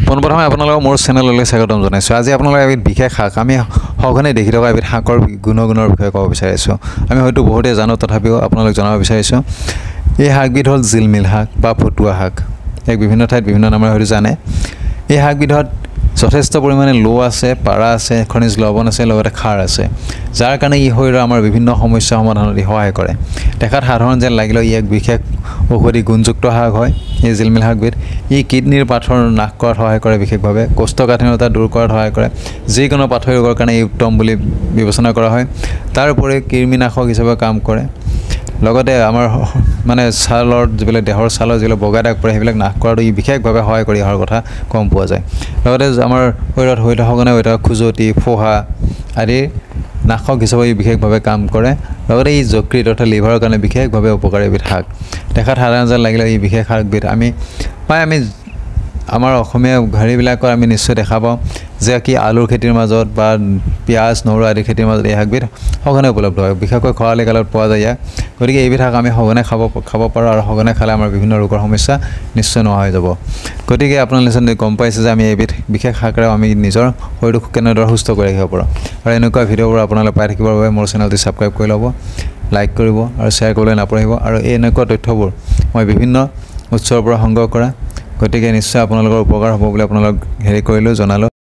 পোনপ্ৰথমে আপোনালোকক মোৰ চেনেললৈ স্বাগতম জনাইছোঁ। আজি আপোনালোকে এবিধ বিশেষ শাক আমি সঘনে দেখি থকা এবিধ শাকৰ গুণগুণৰ বিষয়ে ক'ব বিচাৰিছোঁ। আমি হয়তো বহুতে জানো, তথাপিও আপোনালোক জনাব বিচাৰিছোঁ। এই শাকবিধ হ'ল জিলমিল শাক বা ফটুৱা শাক। এক বিভিন্ন ঠাইত বিভিন্ন নামেৰে হয়তো জানে। এই শাকবিধত যথেষ্ট পৰিমাণে লো আছে, পাৰা আছে, খনিজ লৱণ আছে, লগতে খাৰ আছে, যাৰ কাৰণে ই শৰীৰৰ আমাৰ বিভিন্ন সমস্যা সমাধানত সহায় কৰে। দেখাত সাধাৰণ যেন লাগিলেও ই এক বিশেষ ঔষধি গুণযুক্ত শাক হয়। এই জিলমিল শাকবিধ ই কিডনীৰ পাথৰ নাশ কৰাত সহায় কৰে, বিশেষভাৱে কোষ্ঠকাঠিন্যতা দূৰ কৰাত সহায় কৰে। যিকোনো পাথৰ ৰোগৰ কাৰণে ই উত্তম বুলি বিবেচনা কৰা হয়। তাৰ উপৰি কৃমিনাশক হিচাপে কাম কৰে। লগতে আমাৰ ছালৰ যিবিলাক দেহৰ ছালৰ যিবিলাক বগা দাগ পৰে সেইবিলাক নাশ কৰাটো ই বিশেষভাৱে সহায় কৰি অহাৰ কথা কম পোৱা যায়। লগতে আমাৰ শৰীৰত সঘনে হৈ থকা খুজতি, ফোহা আদি নাশক হিচাপে ই বিশেষভাৱে কাম কৰে। লগতে ই যকৃত অৰ্থাৎ লিভাৰৰ কাৰণে বিশেষভাৱে উপকাৰী এবিধ শাক। দেখাত সাধাৰণ যেন লাগিলে ই বিশেষ শাকবিধ আমি আমাৰ অসমীয়া হেৰিবিলাকৰ আমি নিশ্চয় দেখা পাওঁ যে কি আলুৰ খেতিৰ মাজত বা পিঁয়াজ, নহৰু আদি খেতিৰ মাজত এই শাকবিধ সঘনে উপলব্ধ হয়। বিশেষকৈ খৰালি কালত পোৱা যায় ইয়াক। গতিকে এইবিধ শাক আমি সঘনে খাব পাৰোঁ আৰু সঘনে খালে আমাৰ বিভিন্ন ৰোগৰ সমস্যা নিশ্চয় নোহোৱা হৈ যাব। গতিকে আপোনালোকে গম পাইছে যে আমি এইবিধ বিশেষ শাকেৰে আমি নিজৰ শৰীৰটোক কেনেদৰে সুস্থ কৰি ৰাখিব পাৰোঁ। আৰু এনেকুৱা ভিডিঅ'বোৰ আপোনালোকে পাই থাকিবৰ বাবে মোৰ চেনেলটি ছাবস্ক্ৰাইব কৰি ল'ব, লাইক কৰিব আৰু শ্বেয়াৰ কৰিবলৈ নাপাহৰিব। আৰু এই এনেকুৱা তথ্যবোৰ মই বিভিন্ন উৎসৰ পৰা সংগ্ৰহ কৰা, গতিকে নিশ্চয় আপোনালোকৰ উপকাৰ হ'ব বুলি আপোনালোক কৰিলোঁ, জনালোঁ।